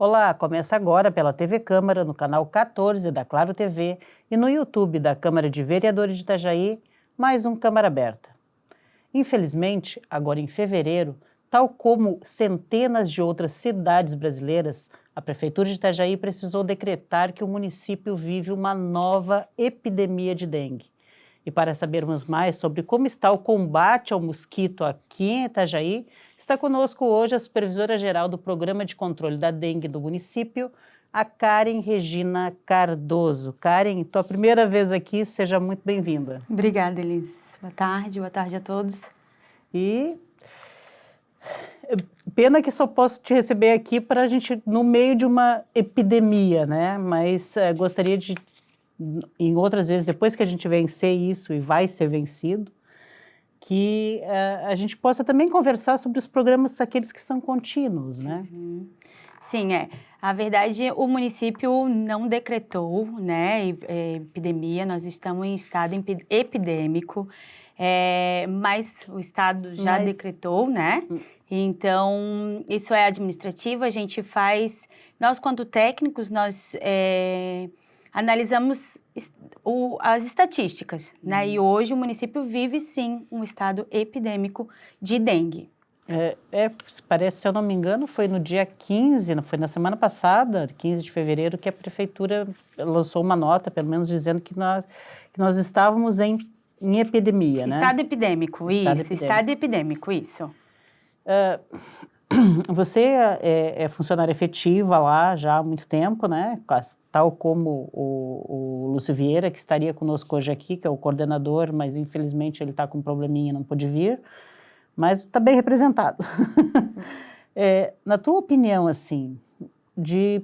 Olá, começa agora pela TV Câmara, no canal 14 da Claro TV e no YouTube da Câmara de Vereadores de Itajaí, mais um Câmara Aberta. Infelizmente, agora em fevereiro, tal como centenas de outras cidades brasileiras, a Prefeitura de Itajaí precisou decretar que o município vive uma nova epidemia de dengue. E para sabermos mais sobre como está o combate ao mosquito aqui em Itajaí, está conosco hoje a supervisora-geral do Programa de Controle da Dengue do município, a Karen Regina Cardoso. Karen, tua primeira vez aqui, seja muito bem-vinda. Obrigada, Elis. Boa tarde a todos. E pena que só posso te receber aqui para a gente, no meio de uma epidemia, né? Mas gostaria de, em outras vezes, depois que a gente vencer isso e vai ser vencido, que a gente possa também conversar sobre os programas, aqueles que são contínuos, né? Sim, a verdade, o município não decretou, né, epidemia, nós estamos em estado epidêmico, mas o estado já decretou, né? Então, isso é administrativo, a gente faz, nós quanto técnicos, nós analisamos as estatísticas, né? E hoje o município vive, sim, um estado epidêmico de dengue. Parece, se eu não me engano, foi no dia 15, não foi na semana passada, 15 de fevereiro, que a prefeitura lançou uma nota, pelo menos dizendo que nós estávamos em epidemia, né? Estado epidêmico, estado epidêmico, isso. Você é funcionária efetiva lá já há muito tempo, né? Tal como o Lúcio Vieira, que estaria conosco hoje aqui, que é o coordenador, mas infelizmente ele está com um probleminha e não pôde vir, mas está bem representado. Na tua opinião, assim, de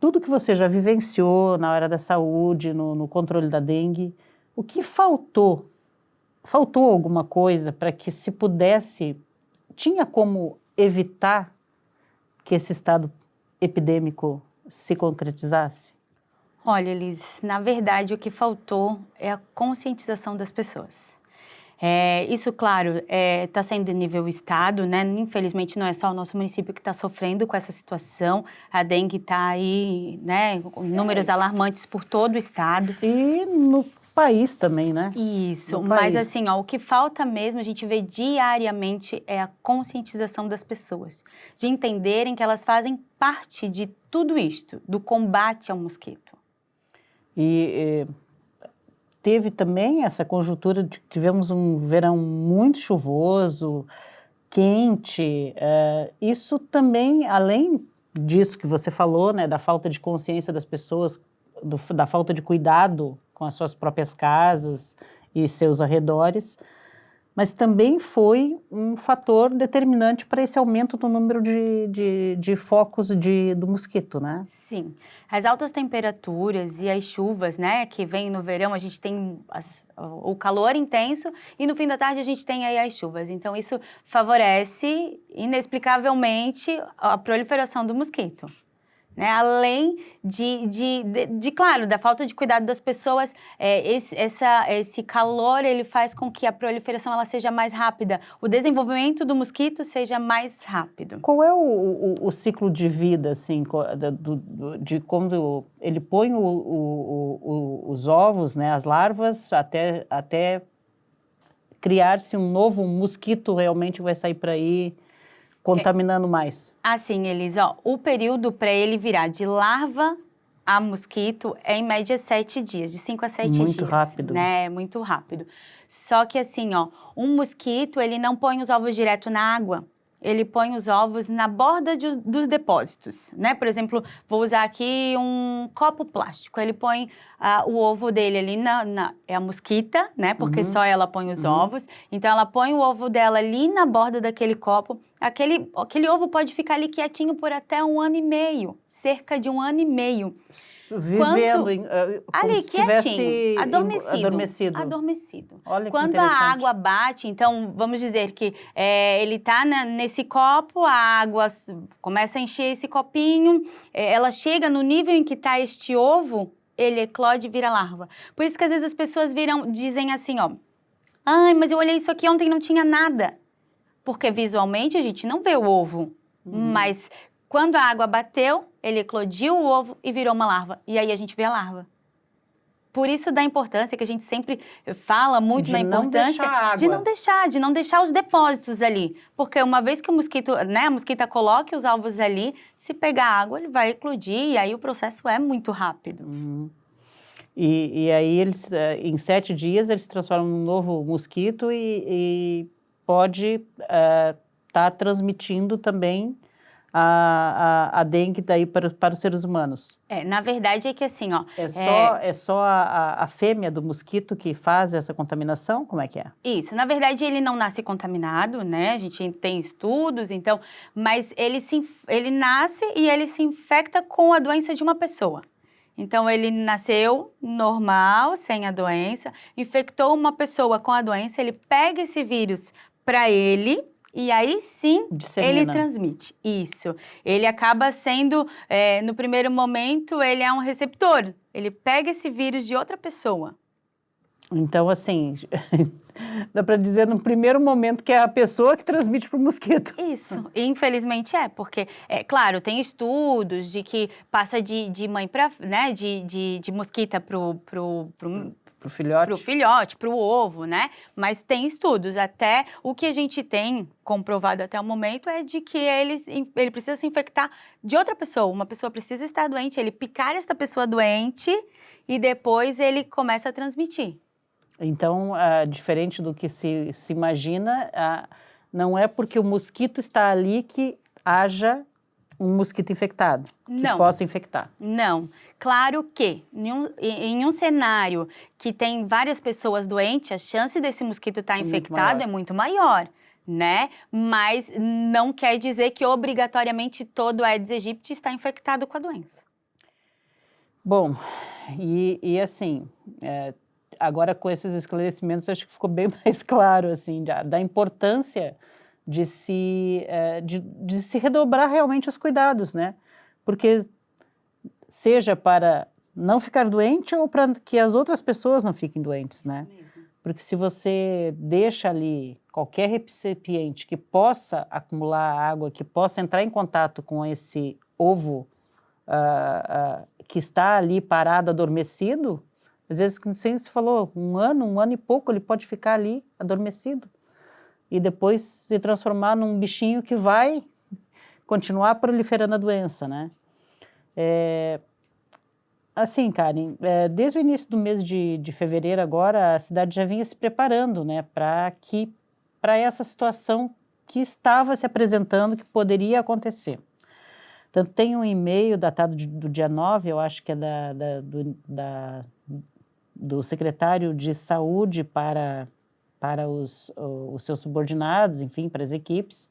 tudo que você já vivenciou na área da saúde, no controle da dengue, o que faltou? Faltou alguma coisa para que se pudesse, tinha como evitar que esse estado epidêmico se concretizasse? Olha, Elis, na verdade o que faltou é a conscientização das pessoas. Isso, claro, está sendo de nível estado, né? Infelizmente não é só o nosso município que está sofrendo com essa situação, a dengue está aí, né, com números alarmantes por todo o estado. E no país também, né? Isso, mas assim, ó, o que falta mesmo, a gente vê diariamente, é a conscientização das pessoas, de entenderem que elas fazem parte de tudo isto, do combate ao mosquito. E teve também essa conjuntura de que tivemos um verão muito chuvoso, quente, isso também, além disso que você falou, né, da falta de consciência das pessoas, da falta de cuidado com as suas próprias casas e seus arredores, mas também foi um fator determinante para esse aumento do número de focos do mosquito, né? Sim, as altas temperaturas e as chuvas, né, que vem no verão, a gente tem o calor intenso e no fim da tarde a gente tem aí as chuvas. Então isso favorece inexplicavelmente a proliferação do mosquito. Né? Além claro, da falta de cuidado das pessoas, esse calor ele faz com que a proliferação ela seja mais rápida, o desenvolvimento do mosquito seja mais rápido. Qual é o ciclo de vida, assim, de quando ele põe os ovos, né, as larvas, até criar-se um novo mosquito realmente vai sair para aí contaminando mais? Assim, Elis, o período para ele virar de larva a mosquito é em média 7 dias, de 5 a 7 dias. Muito rápido. Né? Muito rápido. Só que assim, um mosquito, ele não põe os ovos direto na água. Ele põe os ovos na borda dos depósitos, né? Por exemplo, vou usar aqui um copo plástico. Ele põe o ovo dele ali é a mosquita, né? Porque só ela põe os ovos. Então, ela põe o ovo dela ali na borda daquele copo. Aquele ovo pode ficar ali quietinho por até 1 ano e meio, cerca de 1 ano e meio. Vivendo como ali, se estivesse adormecido. Olha quando que a interessante. água bate, então vamos dizer que ele está nesse copo, a água começa a encher esse copinho, ela chega no nível em que está este ovo, ele eclode e vira larva. Por isso que às vezes as pessoas dizem assim, ai, mas eu olhei isso aqui ontem e não tinha nada. Porque visualmente a gente não vê o ovo, mas quando a água bateu, ele eclodiu o ovo e virou uma larva. E aí a gente vê a larva. Por isso da importância que a gente sempre fala muito na importância de não deixar os depósitos ali. Porque uma vez que o mosquito, né, a mosquita coloque os ovos ali, se pegar água, ele vai eclodir e aí o processo é muito rápido. E aí eles, em 7 dias, eles se transformam num novo mosquito e pode estar transmitindo também a dengue daí para os seres humanos. Na verdade é que assim, ó... É só a fêmea do mosquito que faz essa contaminação? Como é que é? Isso, na verdade ele não nasce contaminado, né? A gente tem estudos, então... Mas ele nasce e ele se infecta com a doença de uma pessoa. Então ele nasceu normal, sem a doença, infectou uma pessoa com a doença, ele pega esse vírus para ele... E aí sim, ele transmite. Isso. Ele acaba sendo, no primeiro momento, ele é um receptor. Ele pega esse vírus de outra pessoa. Então, assim, dá para dizer no primeiro momento que é a pessoa que transmite para o mosquito. Isso. E, infelizmente claro, tem estudos de que passa de mãe para, né, de mosquita pro filhote, pro ovo, né? Mas tem estudos. Até o que a gente tem comprovado até o momento é de que ele precisa se infectar de outra pessoa. Uma pessoa precisa estar doente, ele picar essa pessoa doente e depois ele começa a transmitir. Então, diferente do que se imagina, não é porque o mosquito está ali que haja um mosquito infectado, que possa infectar. Não. Claro que em um cenário que tem várias pessoas doentes, a chance desse mosquito estar infectado é muito maior, né? Mas não quer dizer que obrigatoriamente todo Aedes aegypti está infectado com a doença. Bom, e assim, agora com esses esclarecimentos, acho que ficou bem mais claro, assim, da importância de se redobrar realmente os cuidados, né? Porque seja para não ficar doente ou para que as outras pessoas não fiquem doentes, né? Porque se você deixa ali qualquer recipiente que possa acumular água, que possa entrar em contato com esse ovo que está ali parado, adormecido, às vezes, como você falou, um ano e pouco, ele pode ficar ali adormecido. E depois se transformar num bichinho que vai continuar proliferando a doença, né? Assim, Karen, desde o início do mês de fevereiro agora, a cidade já vinha se preparando, né, para essa situação que estava se apresentando, que poderia acontecer. Tanto tem um e-mail datado do dia 9, eu acho que é do secretário de saúde para os seus subordinados, enfim, para as equipes,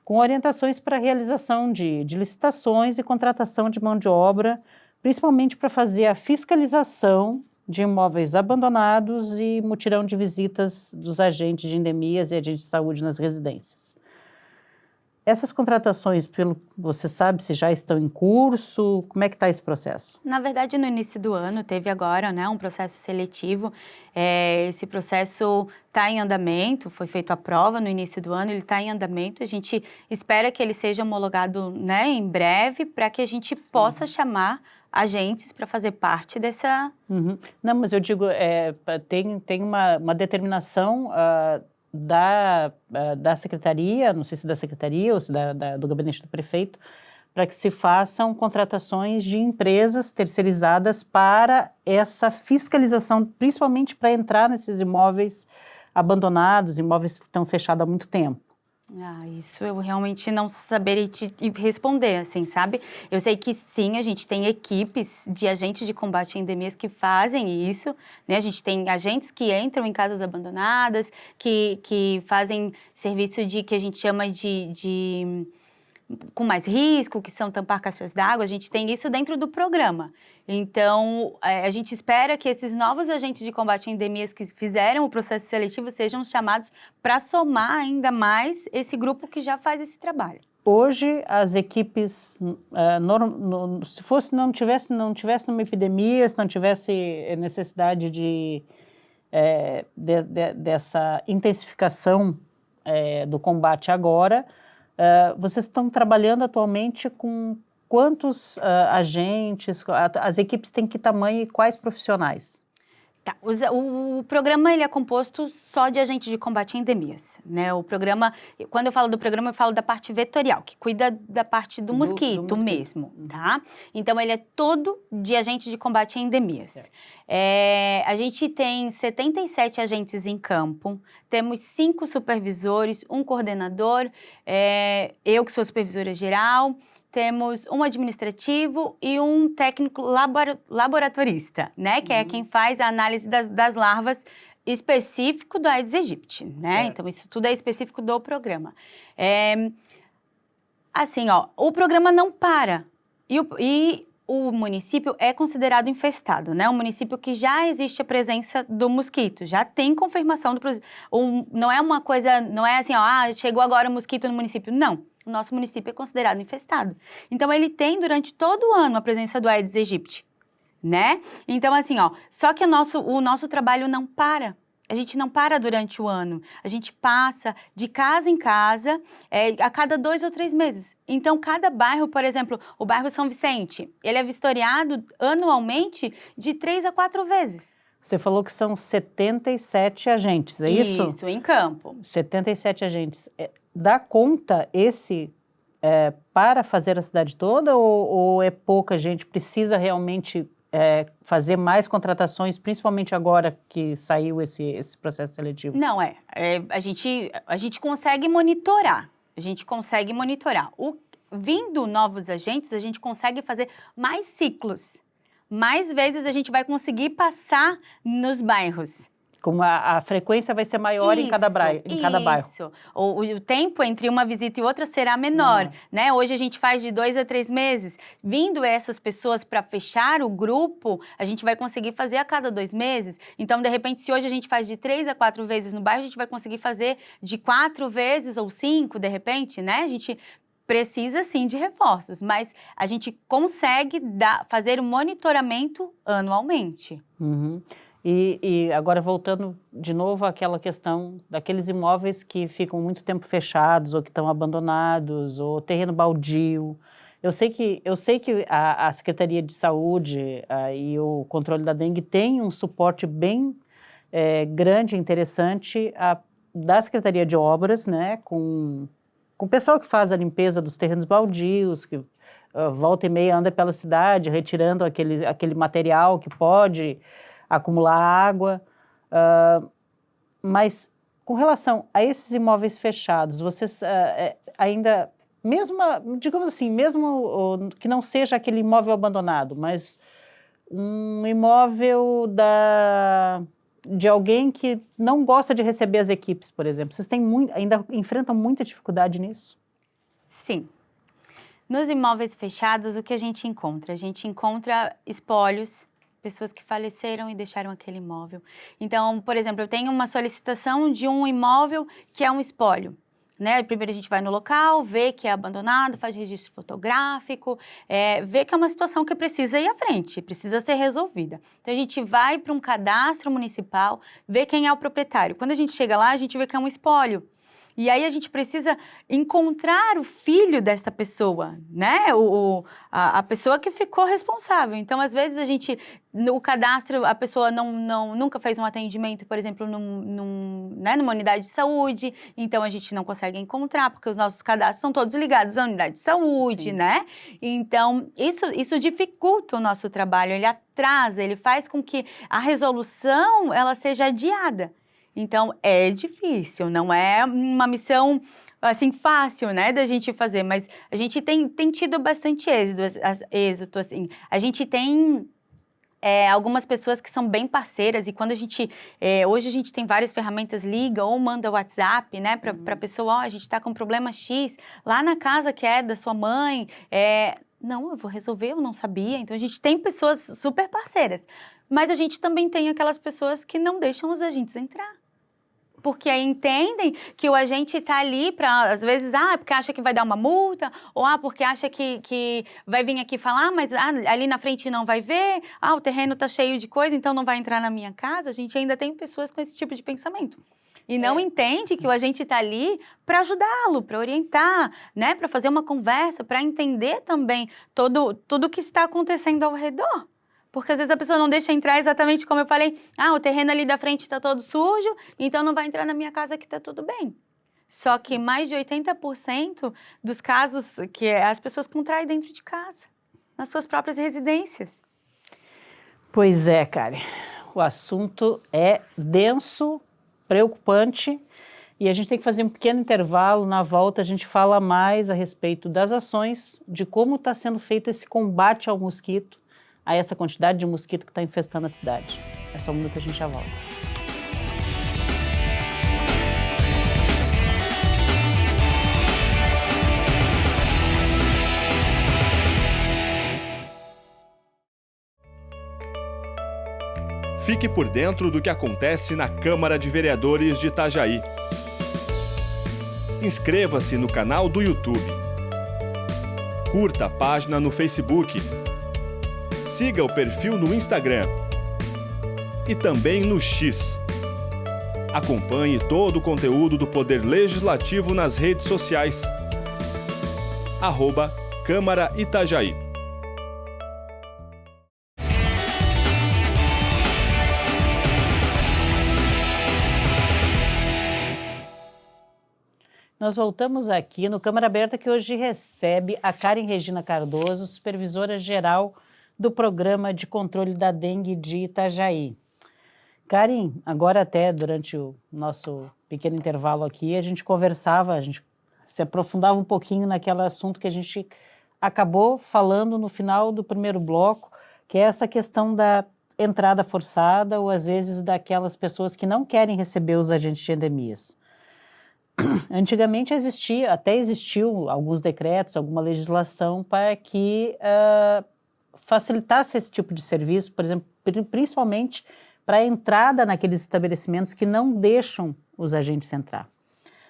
com orientações para a realização de licitações e contratação de mão de obra, principalmente para fazer a fiscalização de imóveis abandonados e mutirão de visitas dos agentes de endemias e agentes de saúde nas residências. Essas contratações, você sabe se já estão em curso? Como é que está esse processo? Na verdade, no início do ano, teve agora, né, um processo seletivo. Esse processo está em andamento, foi feita a prova no início do ano, ele está em andamento. A gente espera que ele seja homologado, né, em breve, para que a gente possa chamar agentes para fazer parte dessa... Não, mas eu digo, tem uma determinação... da secretaria, não sei se da secretaria ou se do gabinete do prefeito, para que se façam contratações de empresas terceirizadas para essa fiscalização, principalmente para entrar nesses imóveis abandonados, imóveis que estão fechados há muito tempo. Isso eu realmente não saberia te responder, assim, sabe? Eu sei que sim, a gente tem equipes de agentes de combate a endemias que fazem isso, né? A gente tem agentes que entram em casas abandonadas, que fazem serviço que a gente chama com mais risco, que são tampar caixas d'água, a gente tem isso dentro do programa. Então, a gente espera que esses novos agentes de combate a endemias que fizeram o processo seletivo sejam chamados para somar ainda mais esse grupo que já faz esse trabalho. Hoje, as equipes, se não tivesse numa epidemia, se não tivesse necessidade dessa intensificação do combate agora, vocês estão trabalhando atualmente com quantos agentes, as equipes têm que tamanho e quais profissionais? Tá, o programa ele é composto só de agentes de combate a endemias, né? O programa, quando eu falo do programa, eu falo da parte vetorial, que cuida da parte do mosquito mesmo, tá? Então, ele é todo de agentes de combate a endemias. A gente tem 77 agentes em campo, temos 5 supervisores, um coordenador, eu que sou supervisora geral, temos um administrativo e um técnico laboratorista, né? Que é quem faz a análise das larvas específico do Aedes aegypti, né? Certo. Então, isso tudo é específico do programa. Assim, ó, o programa não para. E o município é considerado infestado, né? Um município que já existe a presença do mosquito, já tem confirmação não é uma coisa, não é assim, ó, chegou agora o mosquito no município. Não. O nosso município é considerado infestado. Então, ele tem durante todo o ano a presença do Aedes aegypti, né? Então, assim, ó, só que o nosso trabalho não para. A gente não para durante o ano. A gente passa de casa em casa a cada 2 ou 3 meses. Então, cada bairro, por exemplo, o bairro São Vicente, ele é vistoriado anualmente de 3 a 4 vezes. Você falou que são 77 agentes, é isso? Isso, em campo. 77 agentes. Dá conta para fazer a cidade toda ou é pouca gente? Precisa realmente fazer mais contratações, principalmente agora que saiu esse processo seletivo? Não, a gente consegue monitorar. A gente consegue monitorar. Vindo novos agentes, a gente consegue fazer mais ciclos. Mais vezes a gente vai conseguir passar nos bairros. Como a frequência vai ser maior em cada bairro. Isso. O tempo entre uma visita e outra será menor, né? Hoje a gente faz de 2 a 3 meses. Vindo essas pessoas para fechar o grupo, a gente vai conseguir fazer a cada 2 meses. Então, de repente, se hoje a gente faz de 3 a 4 vezes no bairro, a gente vai conseguir fazer de 4 vezes ou 5, de repente, né? A gente precisa, sim, de reforços, mas a gente consegue fazer o monitoramento anualmente. Uhum. E agora, voltando de novo àquela questão daqueles imóveis que ficam muito tempo fechados ou que estão abandonados, ou terreno baldio. Eu sei que a Secretaria de Saúde e o controle da dengue tem um suporte bem grande e interessante da Secretaria de Obras, né, com o pessoal que faz a limpeza dos terrenos baldios, que volta e meia anda pela cidade retirando aquele material que pode acumular água, mas com relação a esses imóveis fechados, vocês ainda, mesmo, digamos assim, mesmo que não seja aquele imóvel abandonado, mas um imóvel de alguém que não gosta de receber as equipes, por exemplo, vocês ainda enfrentam muita dificuldade nisso? Sim. Nos imóveis fechados, o que a gente encontra? A gente encontra espólios, pessoas que faleceram e deixaram aquele imóvel. Então, por exemplo, eu tenho uma solicitação de um imóvel que é um espólio, né? Primeiro a gente vai no local, vê que é abandonado, faz registro fotográfico, vê que é uma situação que precisa ir à frente, precisa ser resolvida. Então, a gente vai para um cadastro municipal, vê quem é o proprietário. Quando a gente chega lá, a gente vê que é um espólio. E aí a gente precisa encontrar o filho dessa pessoa, né? A pessoa que ficou responsável. Então, às vezes, no cadastro, a pessoa nunca fez um atendimento, por exemplo, numa unidade de saúde. Então, a gente não consegue encontrar, porque os nossos cadastros são todos ligados à unidade de saúde, Sim. né? Então, isso dificulta o nosso trabalho, ele atrasa, ele faz com que a resolução ela seja adiada. Então, é difícil, não é uma missão, assim, fácil, né, da gente fazer, mas a gente tem tido bastante êxito, assim. A gente tem algumas pessoas que são bem parceiras e quando hoje a gente tem várias ferramentas, liga ou manda WhatsApp, né, para a pessoa, a gente está com problema X, lá na casa que é da sua mãe, não, eu vou resolver, eu não sabia. Então, a gente tem pessoas super parceiras, mas a gente também tem aquelas pessoas que não deixam os agentes entrar. Porque aí entendem que o agente está ali para, às vezes, porque acha que vai dar uma multa, ou porque acha que vai vir aqui falar, mas ali na frente não vai ver, o terreno está cheio de coisa, então não vai entrar na minha casa. A gente ainda tem pessoas com esse tipo de pensamento. e não entende que o agente está ali para ajudá-lo, para orientar, né? Para fazer uma conversa, para entender também tudo o que está acontecendo ao redor. Porque às vezes a pessoa não deixa entrar exatamente como eu falei, o terreno ali da frente está todo sujo, então não vai entrar na minha casa que está tudo bem. Só que mais de 80% dos casos que as pessoas contraem dentro de casa, nas suas próprias residências. Pois é, Karen. O assunto é denso, preocupante, e a gente tem que fazer um pequeno intervalo. Na volta a gente fala mais a respeito das ações, de como está sendo feito esse combate ao mosquito, a essa quantidade de mosquito que está infestando a cidade. É só um minuto que a gente já volta. Fique por dentro do que acontece na Câmara de Vereadores de Itajaí. Inscreva-se no canal do YouTube. Curta a página no Facebook. Siga o perfil no Instagram. E também no X. Acompanhe todo o conteúdo do Poder Legislativo nas redes sociais. @Câmara Itajaí. Nós voltamos aqui no Câmara Aberta, que hoje recebe a Karen Regina Cardoso, supervisora-geral do Programa de Controle da Dengue de Itajaí. Karen, agora até durante o nosso pequeno intervalo aqui, a gente conversava, a gente se aprofundava um pouquinho naquele assunto que a gente acabou falando no final do primeiro bloco, que é essa questão da entrada forçada ou às vezes daquelas pessoas que não querem receber os agentes de endemias. Antigamente existiu alguns decretos, alguma legislação para que facilitasse esse tipo de serviço, por exemplo, principalmente para a entrada naqueles estabelecimentos que não deixam os agentes entrar.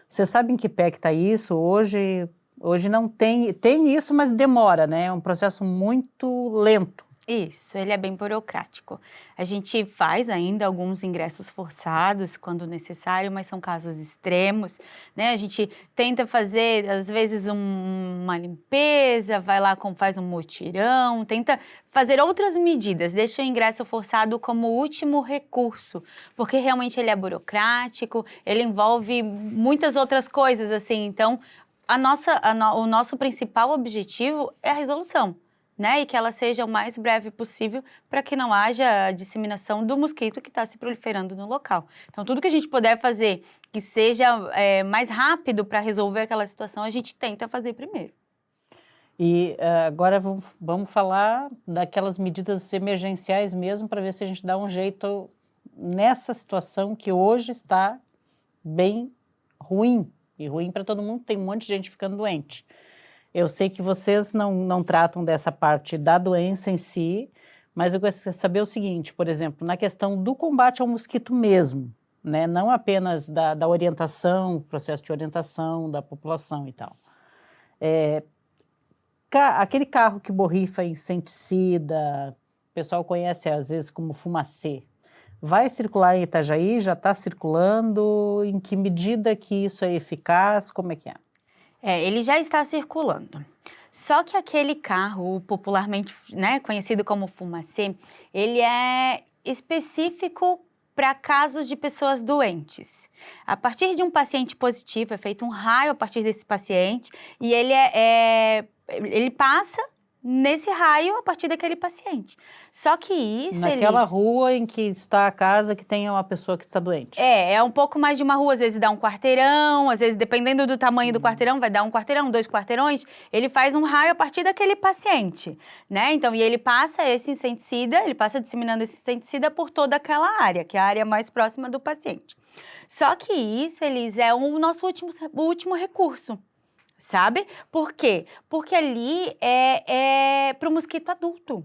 Você sabe em que pé que está isso? Hoje não tem isso, mas demora, né? É um processo muito lento. Isso, ele é bem burocrático. A gente faz ainda alguns ingressos forçados quando necessário, mas são casos extremos, né? A gente tenta fazer, às vezes, uma limpeza, vai lá, faz um mutirão, tenta fazer outras medidas, deixa o ingresso forçado como último recurso, porque realmente ele é burocrático, ele envolve muitas outras coisas, assim. Então, o nosso principal objetivo é a resolução, né? E que ela seja o mais breve possível para que não haja disseminação do mosquito que está se proliferando no local. Então, tudo que a gente puder fazer que seja mais rápido para resolver aquela situação, a gente tenta fazer primeiro. E agora vamos falar daquelas medidas emergenciais mesmo, para ver se a gente dá um jeito nessa situação que hoje está bem ruim. E ruim para todo mundo, tem um monte de gente ficando doente. Eu sei que vocês não tratam dessa parte da doença em si, mas eu gostaria de saber o seguinte, por exemplo, na questão do combate ao mosquito mesmo, né? Não apenas da orientação, processo de orientação da população e tal. Aquele carro que borrifa inseticida, o pessoal conhece às vezes como fumacê, vai circular em Itajaí? Já está circulando? Em que medida que isso é eficaz? Como é que é? Ele já está circulando. Só que aquele carro, popularmente, né, conhecido como fumacê, ele é específico para casos de pessoas doentes. A partir de um paciente positivo, é feito um raio a partir desse paciente e ele passa nesse raio a partir daquele paciente. Só que isso... Naquela rua em que está a casa que tem uma pessoa que está doente. É um pouco mais de uma rua, às vezes dá um quarteirão, às vezes, dependendo do tamanho do quarteirão, vai dar um quarteirão, 2 quarteirões, ele faz um raio a partir daquele paciente, né? Então, e ele passa esse inseticida, ele passa disseminando esse inseticida por toda aquela área, que é a área mais próxima do paciente. Só que isso, Elis, é o nosso último recurso. Sabe? Por quê? Porque ali é para o mosquito adulto.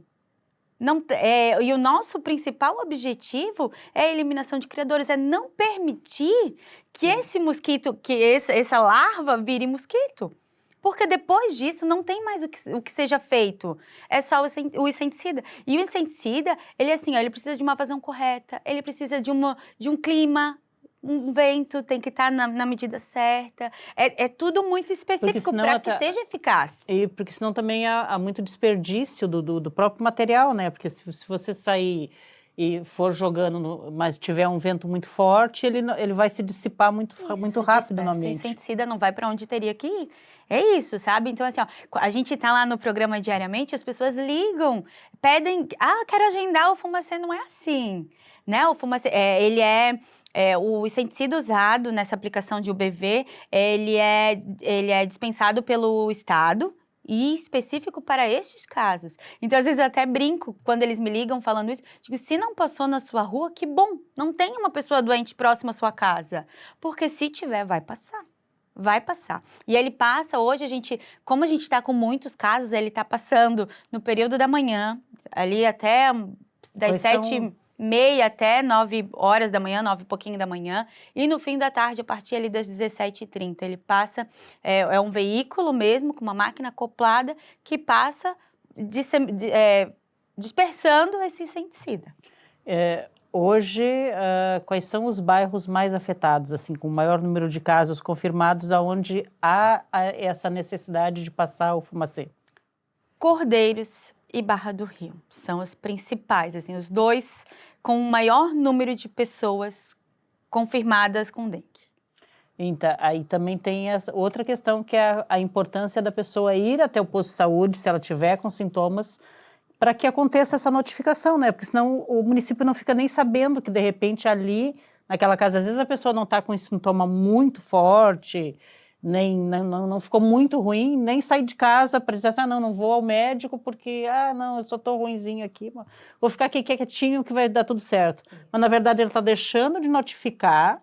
E o nosso principal objetivo é a eliminação de criadores, é não permitir que esse mosquito, essa larva vire mosquito. Porque depois disso não tem mais o que seja feito, é só o inseticida. E o inseticida, ele precisa de uma vazão correta, ele precisa de um clima um vento, tem que estar na medida certa. É tudo muito específico para que seja eficaz. E porque senão também há muito desperdício do próprio material, né? Porque se você sair e for jogando, mas tiver um vento muito forte, ele vai se dissipar muito rápido no ambiente. O inseticida não vai para onde teria que ir. É isso, sabe? Então, assim, ó, a gente tá lá no programa diariamente, as pessoas ligam, pedem, quero agendar o fumacê, não é assim, né? O fumacê, o inseticida usado nessa aplicação de UBV, ele é dispensado pelo Estado, e específico para estes casos. Então, às vezes, eu até brinco quando eles me ligam falando isso. Digo, se não passou na sua rua, que bom. Não tem uma pessoa doente próxima à sua casa. Porque se tiver, vai passar. Vai passar. E ele passa, hoje, como a gente está com muitos casos, ele está passando no período da manhã, ali até das 7h30 até 9 horas da manhã, 9 e pouquinho da manhã, e no fim da tarde, a partir ali das 17h30, ele passa, é um veículo mesmo, com uma máquina acoplada, que passa dispersando esse inseticida. Hoje, quais são os bairros mais afetados, assim, com o maior número de casos confirmados, aonde há essa necessidade de passar o fumacê? Cordeiros e Barra do Rio são os principais, assim, os dois com o maior número de pessoas confirmadas com dengue. Então, aí também tem essa outra questão, que é a importância da pessoa ir até o posto de saúde, se ela tiver com sintomas, para que aconteça essa notificação, né? Porque senão o município não fica nem sabendo que, de repente, ali, naquela casa, às vezes a pessoa não está com um sintoma muito forte, não ficou muito ruim, nem sai de casa para dizer assim, não vou ao médico porque, não, eu só estou ruinzinho aqui, vou ficar aqui quietinho que vai dar tudo certo. Mas, na verdade, ele está deixando de notificar,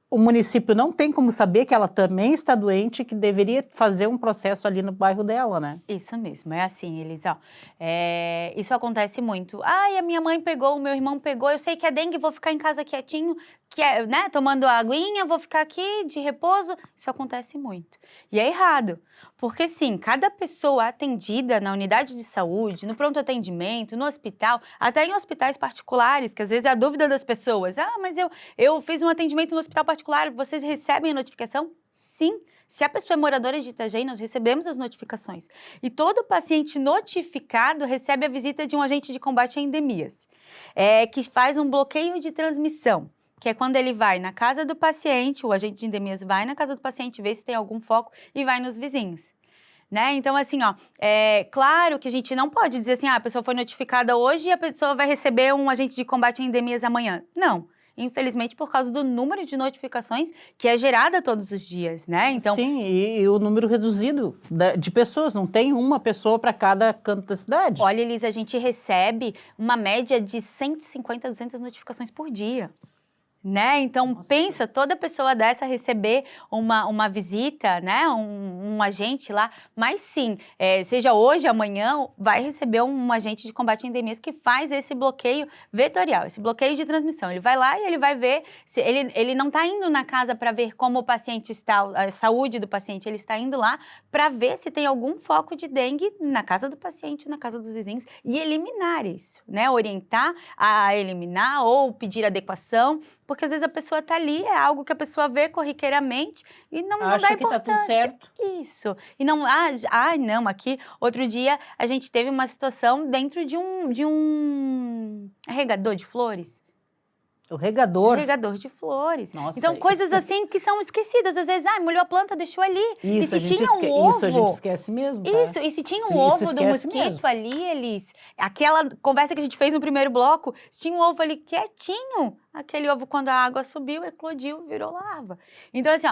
o município não tem como saber que ela também está doente, que deveria fazer um processo ali no bairro dela, né? Isso mesmo, é assim, Elisa, isso acontece muito. A minha mãe pegou, o meu irmão pegou, eu sei que é dengue, vou ficar em casa quietinho, né, tomando aguinha, vou ficar aqui de repouso. Isso acontece muito. E é errado, porque sim, cada pessoa atendida na unidade de saúde, no pronto atendimento, no hospital, até em hospitais particulares, que às vezes é a dúvida das pessoas, mas eu fiz um atendimento no hospital particular, vocês recebem a notificação? Sim. Se a pessoa é moradora de Itajaí, nós recebemos as notificações. E todo paciente notificado recebe a visita de um agente de combate a endemias, que faz um bloqueio de transmissão, que é quando ele vai na casa do paciente, o agente de endemias vai na casa do paciente, vê se tem algum foco e vai nos vizinhos. Né? Então, assim, claro que a gente não pode dizer assim, a pessoa foi notificada hoje e a pessoa vai receber um agente de combate a endemias amanhã. Não. Infelizmente, por causa do número de notificações que é gerada todos os dias, né? Então, sim, e o número reduzido de pessoas, não tem uma pessoa para cada canto da cidade. Olha, Elisa, a gente recebe uma média de 150 a 200 notificações por dia. Né? Então, nossa, pensa, toda pessoa dessa receber uma visita, né? Um agente lá, mas sim, seja hoje, amanhã, vai receber um agente de combate a endemias que faz esse bloqueio vetorial, esse bloqueio de transmissão. Ele vai lá e ele vai ver, se ele não está indo na casa para ver como o paciente está, a saúde do paciente, ele está indo lá para ver se tem algum foco de dengue na casa do paciente, na casa dos vizinhos, e eliminar isso, né? Orientar a eliminar ou pedir adequação, porque às vezes a pessoa está ali, é algo que a pessoa vê corriqueiramente e não dá importância. Acha que está tudo certo. Isso. E não, não, aqui, outro dia a gente teve uma situação dentro de um regador de flores. O regador? Regador de flores. Nossa, então, coisas assim que são esquecidas. Às vezes, molhou a planta, deixou ali. Isso, e se tinha um ovo... Isso a gente esquece mesmo, tá? Isso, e se tinha um ovo do mosquito mesmo ali, Elis... Aquela conversa que a gente fez no primeiro bloco, se tinha um ovo ali quietinho, aquele ovo, quando a água subiu, eclodiu, virou larva. Então, assim,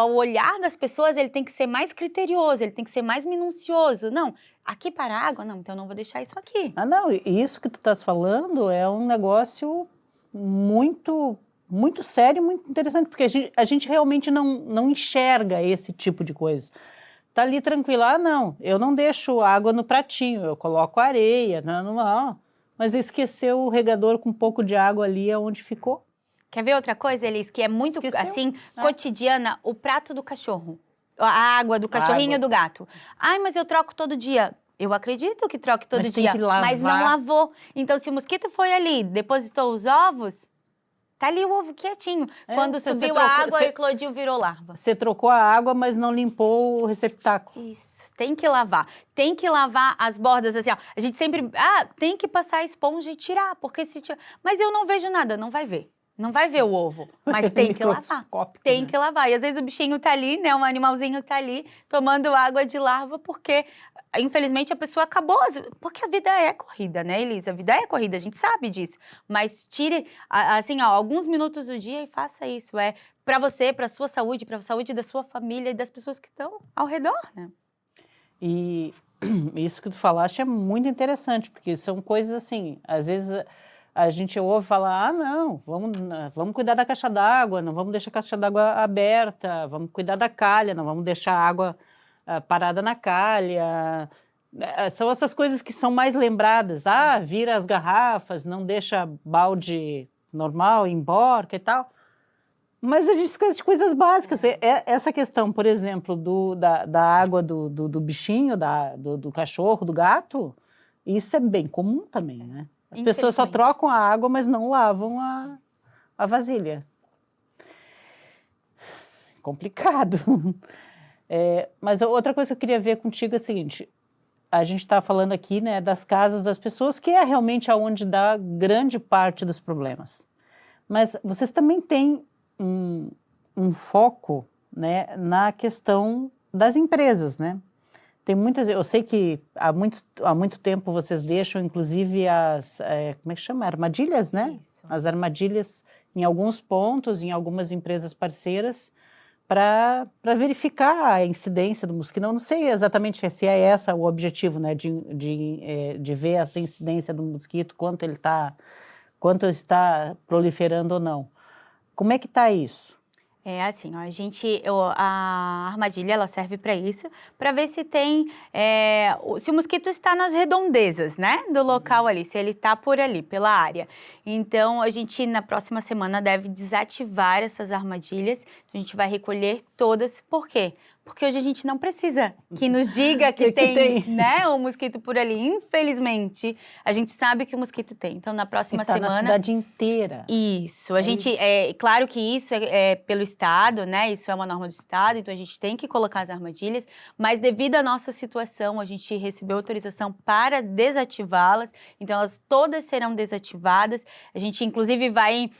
o olhar das pessoas, ele tem que ser mais criterioso, ele tem que ser mais minucioso. Não, aqui para a água, não, então eu não vou deixar isso aqui. Não, isso que tu estás falando é um negócio muito sério, muito interessante, porque a gente realmente não enxerga esse tipo de coisa. Tá ali tranquila, não, eu não deixo água no pratinho, eu coloco areia, não. Mas esqueceu o regador com um pouco de água ali onde ficou. Quer ver outra coisa, Elis, que é muito, assim, cotidiana? O prato do cachorro. A água do cachorrinho e do gato. Mas eu troco todo dia. Eu acredito que troque todo dia, mas não lavou. Então, se o mosquito foi ali, depositou os ovos, Tá ali o ovo quietinho. Quando você subiu trocou- a água, você- eclodiu, virou larva. Você trocou a água, mas não limpou o receptáculo. Isso, tem que lavar. Tem que lavar as bordas, assim, ó. A gente sempre, tem que passar a esponja e tirar, porque se tiver... Mas eu não vejo nada, não vai ver. Não vai ver o ovo, mas tem que lavar. Microscópico, Tem né? que lavar. E às vezes o bichinho tá ali, né, um animalzinho tá ali, tomando água de larva, porque, infelizmente, a pessoa acabou... Porque a vida é corrida, né, Elisa? A vida é corrida, a gente sabe disso. Mas tire, assim, ó, alguns minutos do dia e faça isso. É para você, para sua saúde, para a saúde da sua família e das pessoas que estão ao redor, né? E isso que tu falaste é muito interessante, porque são coisas assim, às vezes a gente ouve falar, não, vamos cuidar da caixa d'água, não vamos deixar a caixa d'água aberta, vamos cuidar da calha, não vamos deixar a água parada na calha. São essas coisas que são mais lembradas. Vira as garrafas, não deixa balde normal, emborca e tal. Mas a gente esquece de coisas básicas. Essa questão, por exemplo, da água do bichinho, do cachorro, do gato, isso é bem comum também, né? As pessoas só trocam a água, mas não lavam a vasilha. Complicado. Mas outra coisa que eu queria ver contigo é a seguinte, a gente está falando aqui, né, das casas das pessoas, que é realmente aonde dá grande parte dos problemas. Mas vocês também têm um foco, né, na questão das empresas, né? Tem muitas, eu sei que há muito tempo vocês deixam, inclusive, como é que chama? Armadilhas, né? Isso. As armadilhas em alguns pontos, em algumas empresas parceiras, para verificar a incidência do mosquito. Não sei exatamente se é esse o objetivo, né? De ver essa incidência do mosquito, quanto ele está proliferando ou não. Como é que está isso? É assim, ó, a armadilha, ela serve para isso, para ver se se o mosquito está nas redondezas, né, do local ali, se ele está por ali, pela área. Então, a gente, na próxima semana, deve desativar essas armadilhas, a gente vai recolher todas. Por quê? Porque hoje a gente não precisa que nos diga que tem, né, um mosquito por ali. Infelizmente, a gente sabe que o mosquito tem. Então, na próxima semana... na cidade inteira. Isso. Claro que isso é pelo Estado, né? Isso é uma norma do Estado, então a gente tem que colocar as armadilhas, mas devido à nossa situação, a gente recebeu autorização para desativá-las, então elas todas serão desativadas. A gente, inclusive, vai...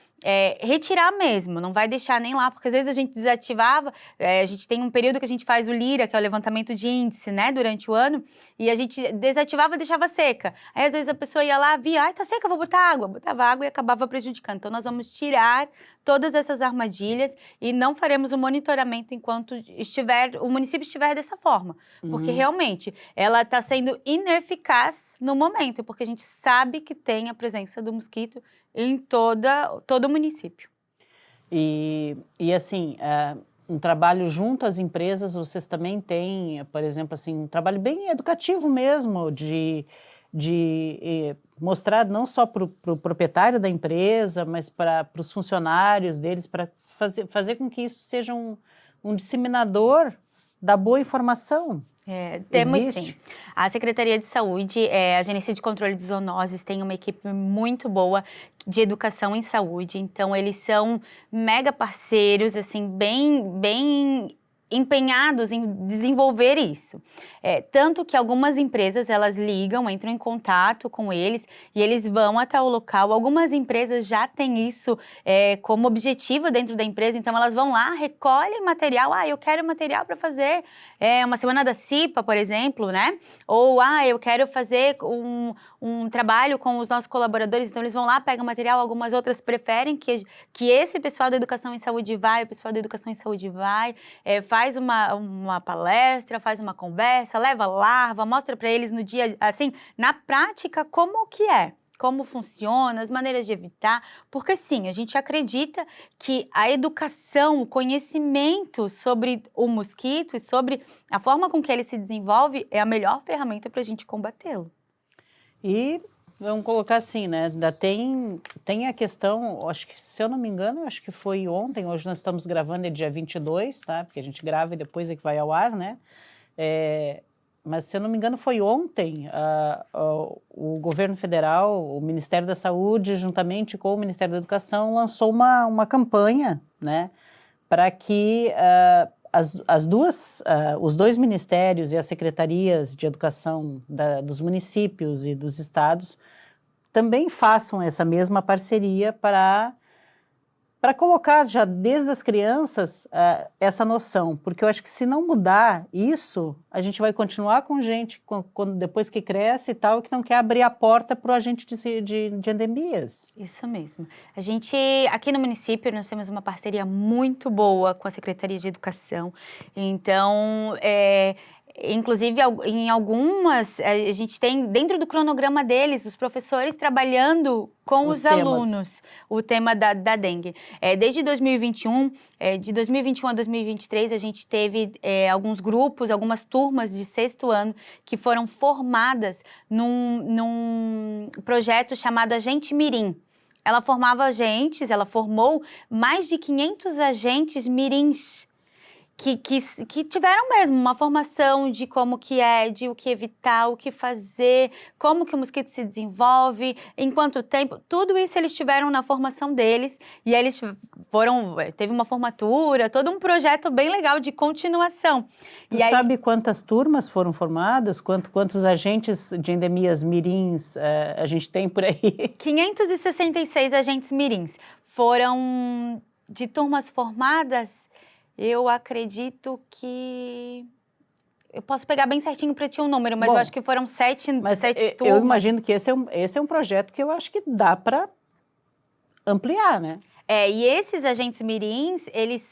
retirar mesmo, não vai deixar nem lá, porque às vezes a gente desativava, a gente tem um período que a gente faz o LIRA, que é o levantamento de índice, né, durante o ano, e a gente desativava e deixava seca. Aí às vezes a pessoa ia lá, via, tá seca, vou botar água. Botava água e acabava prejudicando. Então nós vamos tirar todas essas armadilhas e não faremos o monitoramento enquanto o município estiver dessa forma, porque realmente ela está sendo ineficaz no momento, porque a gente sabe que tem a presença do mosquito em todo o município. E assim, um trabalho junto às empresas, vocês também têm, por exemplo, assim, um trabalho bem educativo mesmo, de mostrar não só para o proprietário da empresa, mas para os funcionários deles, para fazer com que isso seja um disseminador da boa informação. Temos sim. A Secretaria de Saúde, a Agência de Controle de Zoonoses, tem uma equipe muito boa de educação em saúde. Então, eles são mega parceiros, assim, bem empenhados em desenvolver isso. Tanto que algumas empresas, elas ligam, entram em contato com eles e eles vão até o local. Algumas empresas já têm isso como objetivo dentro da empresa, então elas vão lá, recolhem material. Eu quero material para fazer uma semana da CIPA, por exemplo, né? Ou, eu quero fazer um trabalho com os nossos colaboradores, então eles vão lá, pegam material. Algumas outras preferem que esse pessoal da Educação em Saúde vai, o pessoal da Educação em Saúde vai, faz uma palestra, faz uma conversa, leva larva, mostra para eles no dia, assim, na prática, como que é, como funciona, as maneiras de evitar, porque sim, a gente acredita que a educação, o conhecimento sobre o mosquito e sobre a forma com que ele se desenvolve é a melhor ferramenta para a gente combatê-lo. E vamos colocar assim, né? Ainda tem a questão, acho que, se eu não me engano, acho que foi ontem, hoje nós estamos gravando, dia 22, tá? Porque a gente grava e depois é que vai ao ar, né? mas se eu não me engano foi ontem, o governo federal, o Ministério da Saúde, juntamente com o Ministério da Educação, lançou uma campanha, né, para que os dois ministérios e as secretarias de educação dos municípios e dos estados também façam essa mesma parceria para colocar já desde as crianças essa noção, porque eu acho que se não mudar isso, a gente vai continuar com gente, depois que cresce e tal, que não quer abrir a porta para o agente de endemias. Isso mesmo. A gente, aqui no município, nós temos uma parceria muito boa com a Secretaria de Educação, então, inclusive, em algumas, a gente tem, dentro do cronograma deles, os professores trabalhando com os alunos, o tema da dengue. Desde 2021, de 2021 a 2023, a gente teve alguns grupos, algumas turmas de 6º ano que foram formadas num projeto chamado Agente Mirim. Ela formou mais de 500 agentes mirins, que tiveram mesmo uma formação de como que de o que evitar, o que fazer, como que o mosquito se desenvolve, em quanto tempo, tudo isso eles tiveram na formação deles, e eles teve uma formatura, todo um projeto bem legal de continuação. E sabe quantas turmas foram formadas? Quantos agentes de endemias mirins a gente tem por aí? 566 agentes mirins. Foram de turmas formadas. Eu acredito que... Eu posso pegar bem certinho para ti um número, mas eu acho que foram 7 turmas. Eu imagino que esse é um projeto que eu acho que dá para ampliar, né? E esses agentes mirins, eles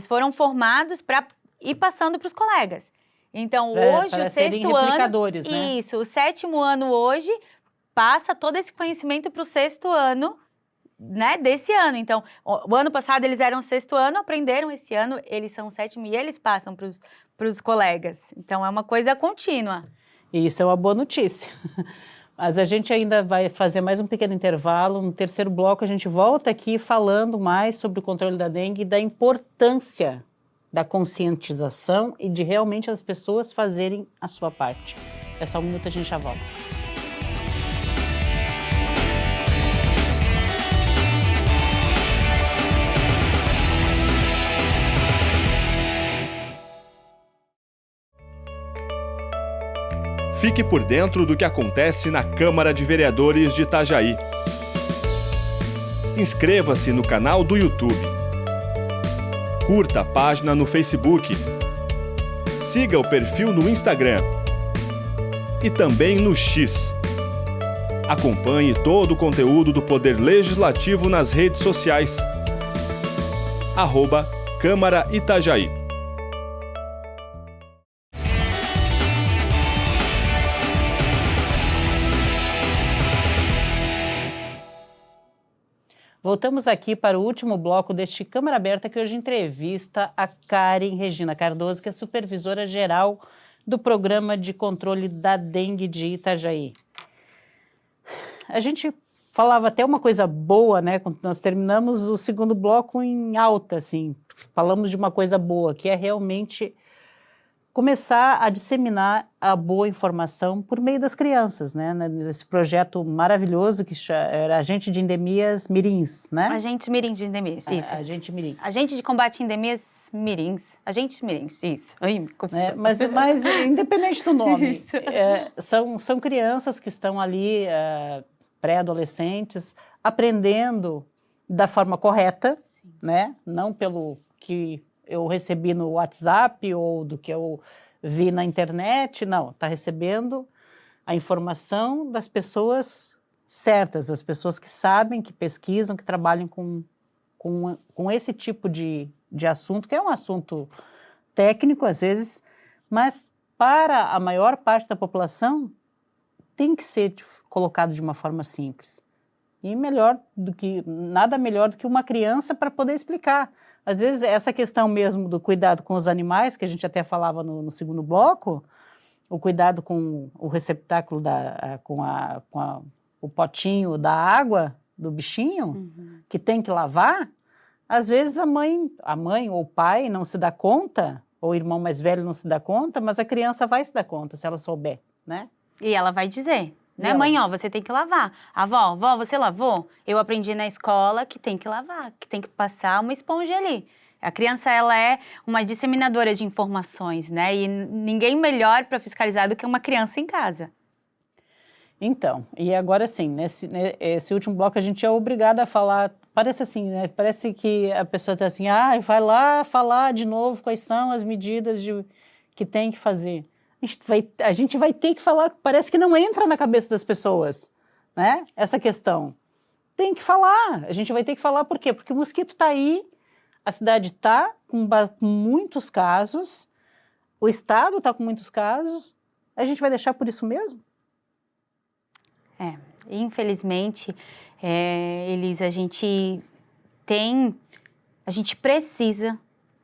foram formados para ir passando para os colegas. Então, hoje, o 6º ano... Né? Isso, o 7º ano hoje passa todo esse conhecimento para o 6º ano, né, desse ano. Então, o ano passado eles eram 6º ano, aprenderam esse ano, eles são 7º e eles passam para os colegas. Então, é uma coisa contínua. E isso é uma boa notícia. Mas a gente ainda vai fazer mais um pequeno intervalo. No 3º bloco, a gente volta aqui falando mais sobre o controle da dengue e da importância da conscientização e de realmente as pessoas fazerem a sua parte. É só um minuto, a gente já volta. Fique por dentro do que acontece na Câmara de Vereadores de Itajaí. Inscreva-se no canal do YouTube. Curta a página no Facebook. Siga o perfil no Instagram. E também no X. Acompanhe todo o conteúdo do Poder Legislativo nas redes sociais. @Câmara Itajaí. Voltamos aqui para o último bloco deste Câmara Aberta, que hoje entrevista a Karen Regina Cardoso, que é supervisora geral do Programa de Controle da Dengue de Itajaí. A gente falava até uma coisa boa, né? Quando nós terminamos o 2º bloco em alta, assim, falamos de uma coisa boa, que é realmente começar a disseminar a boa informação por meio das crianças, né? Nesse projeto maravilhoso que era Agente de Endemias Mirins, né? Agente Mirim de Endemias, isso. Agente Mirim. Agente de Combate a Endemias Mirins. Agente Mirins, isso. Ai, confusão. Mas independente do nome, são crianças que estão ali, pré-adolescentes, aprendendo da forma correta, né? Não pelo que eu recebi no WhatsApp ou do que eu vi na internet, não. Está recebendo a informação das pessoas certas, das pessoas que sabem, que pesquisam, que trabalham com esse tipo de assunto, que é um assunto técnico às vezes, mas para a maior parte da população tem que ser colocado de uma forma simples. E nada melhor do que uma criança para poder explicar. Às vezes, essa questão mesmo do cuidado com os animais, que a gente até falava no 2º bloco, o cuidado com o receptáculo, com o potinho da água do bichinho, que tem que lavar, às vezes a mãe ou o pai não se dá conta ou o irmão mais velho não se dá conta, mas a criança vai se dar conta, se ela souber, né? E ela vai dizer, né? Não. Mãe, ó, você tem que lavar. Avó, vó, você lavou? Eu aprendi na escola que tem que lavar, que tem que passar uma esponja ali. A criança, ela é uma disseminadora de informações, né? E ninguém melhor para fiscalizar do que uma criança em casa. Então, e agora sim, nesse último bloco a gente é obrigado a falar, parece assim, né? Parece que a pessoa está assim, vai lá falar de novo quais são as medidas que tem que fazer. A gente vai ter que falar, parece que não entra na cabeça das pessoas, né? Essa questão. Tem que falar, a gente vai ter que falar por quê? Porque o mosquito está aí, a cidade está com muitos casos, o estado está com muitos casos, a gente vai deixar por isso mesmo? Infelizmente, Elisa, a gente precisa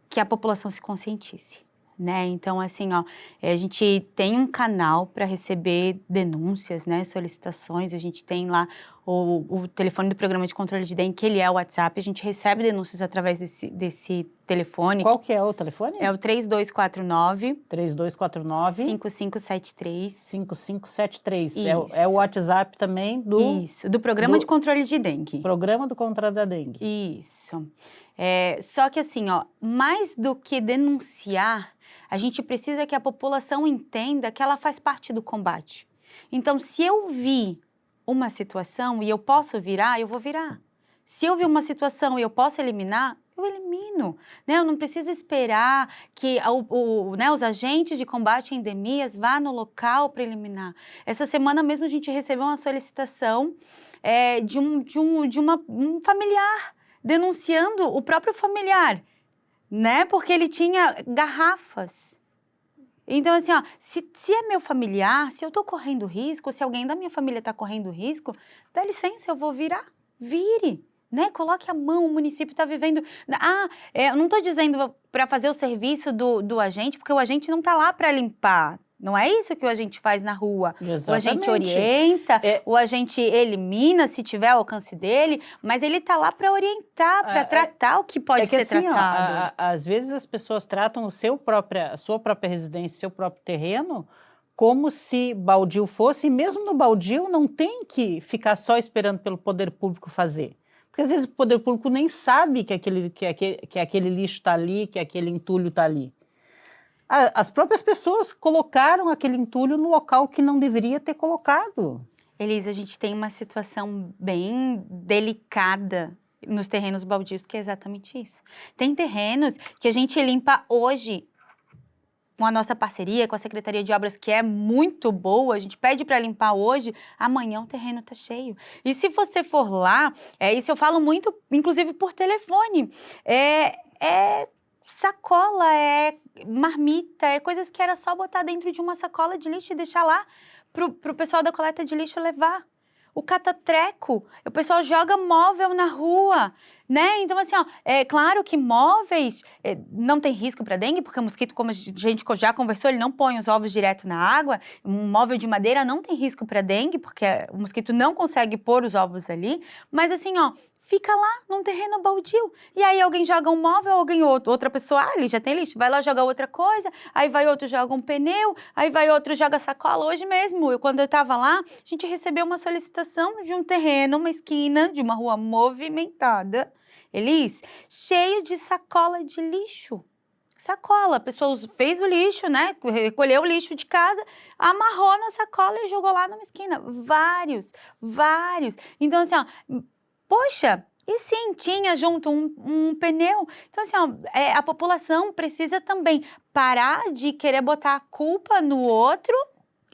que a população se conscientize, né? Então, assim, ó, a gente tem um canal para receber denúncias, né, solicitações, a gente tem lá o telefone do Programa de Controle de Dengue, que ele é o WhatsApp, a gente recebe denúncias através desse telefone. Qual que é o telefone? É o 3249... 3249... 5573. 5573. Isso. É o WhatsApp também do... Isso, do Programa de Controle de Dengue. Programa do Controle da Dengue. Isso. Só que assim, ó, mais do que denunciar, a gente precisa que a população entenda que ela faz parte do combate. Então, se eu vi uma situação e eu posso virar, eu vou virar. Se eu vi uma situação e eu posso eliminar, eu elimino, né? Eu não preciso esperar que né, os agentes de combate a endemias vá no local para eliminar. Essa semana mesmo a gente recebeu uma solicitação de um familiar denunciando o próprio familiar, né? Porque ele tinha garrafas. Então, assim, ó, se é meu familiar, se eu tô correndo risco, se alguém da minha família tá correndo risco, dá licença, eu vou virar. Vire, né? Coloque a mão, o município está vivendo... eu não estou dizendo para fazer o serviço do agente, porque o agente não está lá para limpar. Não é isso que o agente faz na rua. Exatamente. O agente orienta, o agente elimina se tiver ao alcance dele, mas ele está lá para orientar, para tratar o que pode ser assim, tratado. Às vezes as pessoas tratam a sua própria residência, seu próprio terreno, como se baldio fosse, e mesmo no baldio não tem que ficar só esperando pelo poder público fazer. Porque às vezes o poder público nem sabe que aquele lixo está ali, que aquele entulho está ali. As próprias pessoas colocaram aquele entulho no local que não deveria ter colocado. Elisa, a gente tem uma situação bem delicada nos terrenos baldios, que é exatamente isso. Tem terrenos que a gente limpa hoje com a nossa parceria, com a Secretaria de Obras, que é muito boa, a gente pede para limpar hoje, amanhã o terreno está cheio. E se você for lá, isso eu falo muito, inclusive por telefone, sacola, marmita, coisas que era só botar dentro de uma sacola de lixo e deixar lá pro pessoal da coleta de lixo levar. O catatreco, o pessoal joga móvel na rua, né? Então, assim, ó, é claro que móveis não tem risco para dengue, porque o mosquito, como a gente já conversou, ele não põe os ovos direto na água. Um móvel de madeira não tem risco para dengue, porque o mosquito não consegue pôr os ovos ali. Mas, assim, ó, fica lá num terreno baldio. E aí alguém joga um móvel, alguém outra pessoa, ali já tem lixo, vai lá jogar outra coisa, aí vai outro joga um pneu, aí vai outro joga sacola. Hoje mesmo, quando eu estava lá, a gente recebeu uma solicitação de um terreno, uma esquina de uma rua movimentada, Elis, cheio de sacola de lixo. Sacola, a pessoa fez o lixo, né? Recolheu o lixo de casa, amarrou na sacola e jogou lá numa esquina. Vários. Então, assim, ó, poxa, e sim, tinha junto um pneu. Então, assim, ó, a população precisa também parar de querer botar a culpa no outro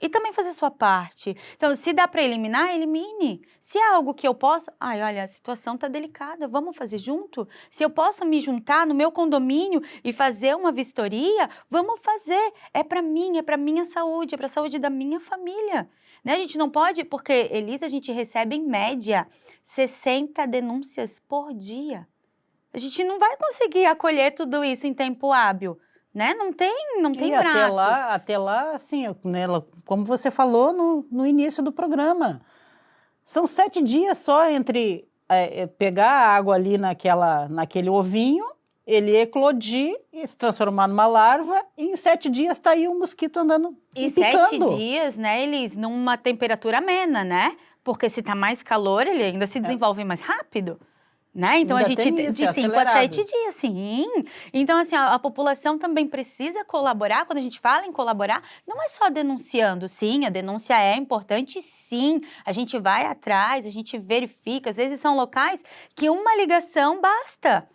e também fazer sua parte. Então, se dá para eliminar, elimine. Se é algo que eu posso... olha, a situação tá delicada, vamos fazer junto? Se eu posso me juntar no meu condomínio e fazer uma vistoria, vamos fazer. É para mim, é para minha saúde, é para a saúde da minha família. Né? A gente não pode, porque, Elisa, a gente recebe em média 60 denúncias por dia. A gente não vai conseguir acolher tudo isso em tempo hábil, né? Não tem braços. Até lá, assim, né, como você falou no início do programa, são 7 dias só entre pegar a água ali naquele ovinho ele eclodir e se transformar numa larva, e em 7 dias tá aí um mosquito andando E picando. 7 dias, né, Elis, numa temperatura amena, né? Porque se tá mais calor, ele ainda se desenvolve mais rápido. Né? Então, Ainda a gente tem isso, de é 5 a acelerado. 7 dias, sim. Então, assim, a população também precisa colaborar. Quando a gente fala em colaborar, não é só denunciando. Sim, a denúncia é importante, sim. A gente vai atrás, a gente verifica. Às vezes são locais que uma ligação basta.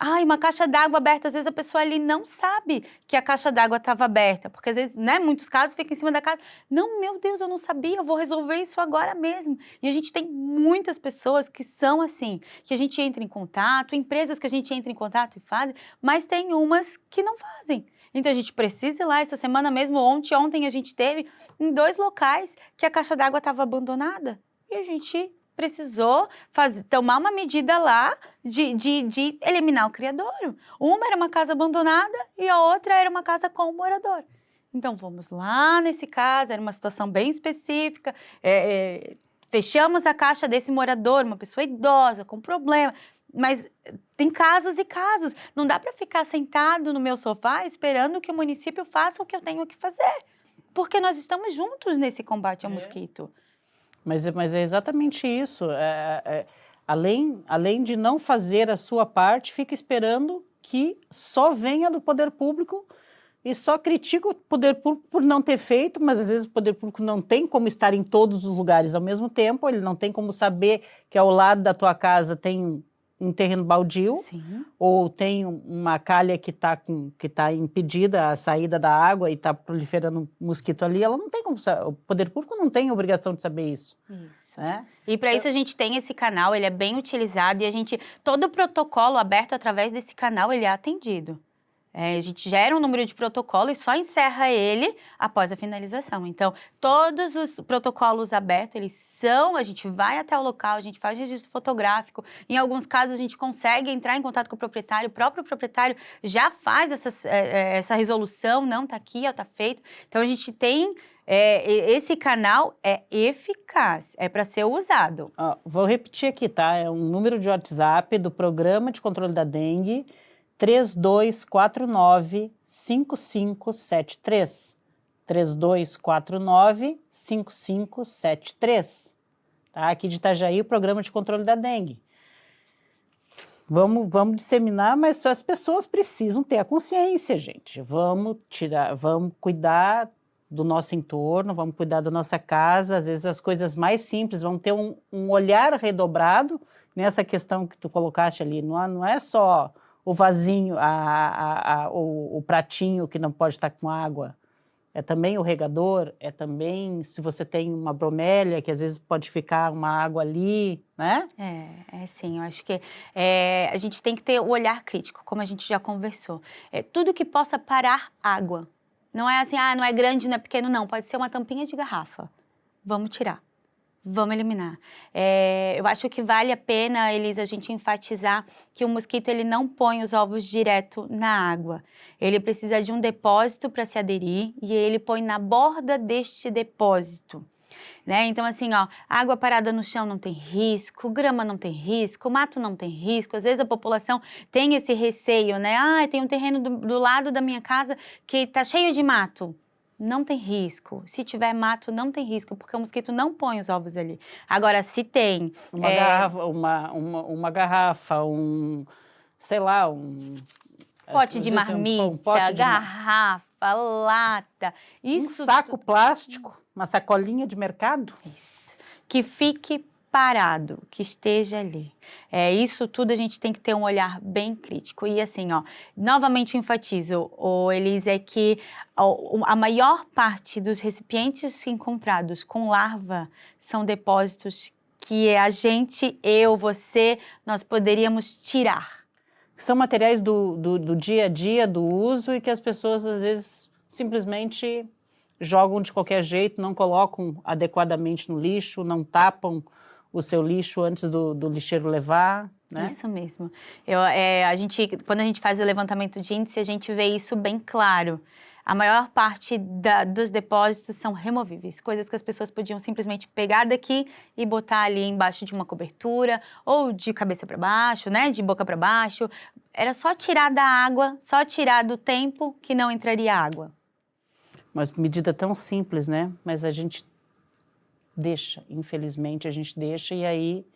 Ai, uma caixa d'água aberta, às vezes a pessoa ali não sabe que a caixa d'água estava aberta, porque às vezes, né, muitos casos fica em cima da casa. Não, meu Deus, eu não sabia, eu vou resolver isso agora mesmo. E a gente tem muitas pessoas que são assim, que a gente entra em contato, empresas que a gente entra em contato e fazem, mas tem umas que não fazem. Então a gente precisa ir lá, essa semana mesmo, ontem a gente teve em 2 locais que a caixa d'água estava abandonada. E a gente precisou tomar uma medida lá de eliminar o criadouro. Uma era uma casa abandonada e a outra era uma casa com um morador. Então, fomos lá nesse caso, era uma situação bem específica, fechamos a caixa desse morador, uma pessoa idosa, com problema, mas tem casos e casos. Não dá para ficar sentado no meu sofá esperando que o município faça o que eu tenho que fazer, porque nós estamos juntos nesse combate ao mosquito. Mas é exatamente isso. Além de não fazer a sua parte, fica esperando que só venha do poder público e só critica o poder público por não ter feito, mas às vezes o poder público não tem como estar em todos os lugares ao mesmo tempo, ele não tem como saber que ao lado da tua casa tem um terreno baldio. Sim. Ou tem uma calha que tá impedida a saída da água e está proliferando mosquito ali, ela não tem como saber, o poder público não tem a obrigação de saber isso. Isso. Né? E para isso a gente tem esse canal, ele é bem utilizado e todo o protocolo aberto através desse canal, ele é atendido. A gente gera um número de protocolo e só encerra ele após a finalização. Então, todos os protocolos abertos, a gente vai até o local, a gente faz registro fotográfico. Em alguns casos, a gente consegue entrar em contato com o proprietário próprio já faz essa resolução, não, tá aqui, ó, tá feito. Então, a gente tem... esse canal é eficaz, é para ser usado. Vou repetir aqui, tá? É um número de WhatsApp do Programa de Controle da Dengue, 3249-5573. 3249-5573. Tá? Aqui de Itajaí, o Programa de Controle da Dengue. Vamos disseminar, mas as pessoas precisam ter a consciência, gente. Vamos cuidar do nosso entorno, vamos cuidar da nossa casa. Às vezes as coisas mais simples vão ter um olhar redobrado nessa questão que tu colocaste ali. Não é só o vasinho, o pratinho que não pode estar com água. É também o regador, é também se você tem uma bromélia, que às vezes pode ficar uma água ali, né? Sim, eu acho que a gente tem que ter o olhar crítico, como a gente já conversou. Tudo que possa parar água. Não é assim, não é grande, não é pequeno, não. Pode ser uma tampinha de garrafa. Vamos tirar. Vamos eliminar. Eu acho que vale a pena, Elisa, a gente enfatizar que o mosquito ele não põe os ovos direto na água. Ele precisa de um depósito para se aderir e ele põe na borda deste depósito. Né? Então, assim, água parada no chão não tem risco, grama não tem risco, mato não tem risco. Às vezes a população tem esse receio, né? Tem um terreno do lado da minha casa que está cheio de mato. Não tem risco. Se tiver mato, não tem risco, porque o mosquito não põe os ovos ali. Agora, se tem... Uma garrafa, sei lá, pote de marmita, garrafa, lata. Isso um saco plástico, uma sacolinha de mercado. Isso. Que fique parado, que esteja ali. Isso tudo a gente tem que ter um olhar bem crítico. E assim, novamente eu enfatizo, Elisa, é que a maior parte dos recipientes encontrados com larva são depósitos que a gente, eu, você, nós poderíamos tirar. São materiais do dia a dia, do uso, e que as pessoas às vezes simplesmente jogam de qualquer jeito, não colocam adequadamente no lixo, não tapam o seu lixo antes do lixeiro levar, né? Isso mesmo. Quando a gente faz o levantamento de índice, a gente vê isso bem claro. A maior parte dos depósitos são removíveis, coisas que as pessoas podiam simplesmente pegar daqui e botar ali embaixo de uma cobertura, ou de cabeça para baixo, né, de boca para baixo. era só tirar da água, só tirar do tempo que não entraria água. Uma medida tão simples, né? Mas a gente deixa, infelizmente a gente deixa, e aí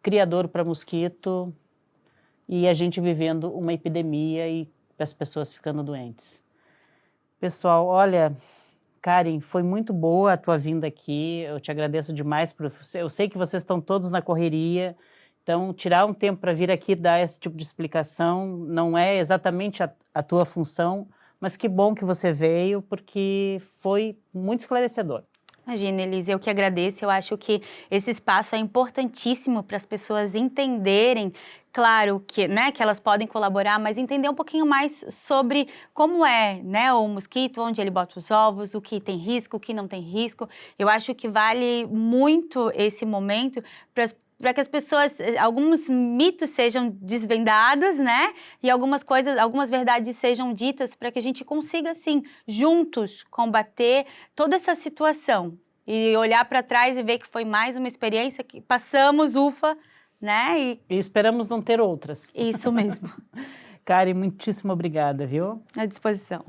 criador para mosquito e a gente vivendo uma epidemia e as pessoas ficando doentes. Pessoal, olha, Karen, foi muito boa a tua vinda aqui, eu te agradeço demais, eu sei que vocês estão todos na correria, então tirar um tempo para vir aqui dar esse tipo de explicação não é exatamente a tua função, mas que bom que você veio, porque foi muito esclarecedor. Imagina, Elise, eu que agradeço. Eu acho que esse espaço é importantíssimo para as pessoas entenderem, claro, que, né, que elas podem colaborar, mas entender um pouquinho mais sobre como é, né, o mosquito, onde ele bota os ovos, o que tem risco, o que não tem risco. Eu acho que vale muito esse momento para que as pessoas, alguns mitos sejam desvendados, né? E algumas verdades sejam ditas para que a gente consiga, assim, juntos combater toda essa situação. E olhar para trás e ver que foi mais uma experiência que passamos, ufa, né? E esperamos não ter outras. Isso mesmo. Karen, muitíssimo obrigada, viu? À disposição.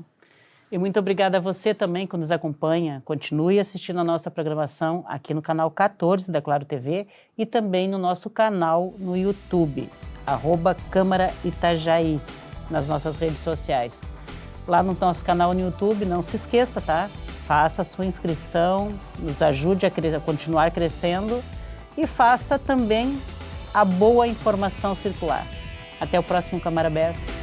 E muito obrigada a você também que nos acompanha. Continue assistindo a nossa programação aqui no canal 14 da Claro TV e também no nosso canal no YouTube, @Câmara Itajaí, nas nossas redes sociais. Lá no nosso canal no YouTube, não se esqueça, tá? Faça a sua inscrição, nos ajude a continuar crescendo e faça também a boa informação circular. Até o próximo Câmara Aberta.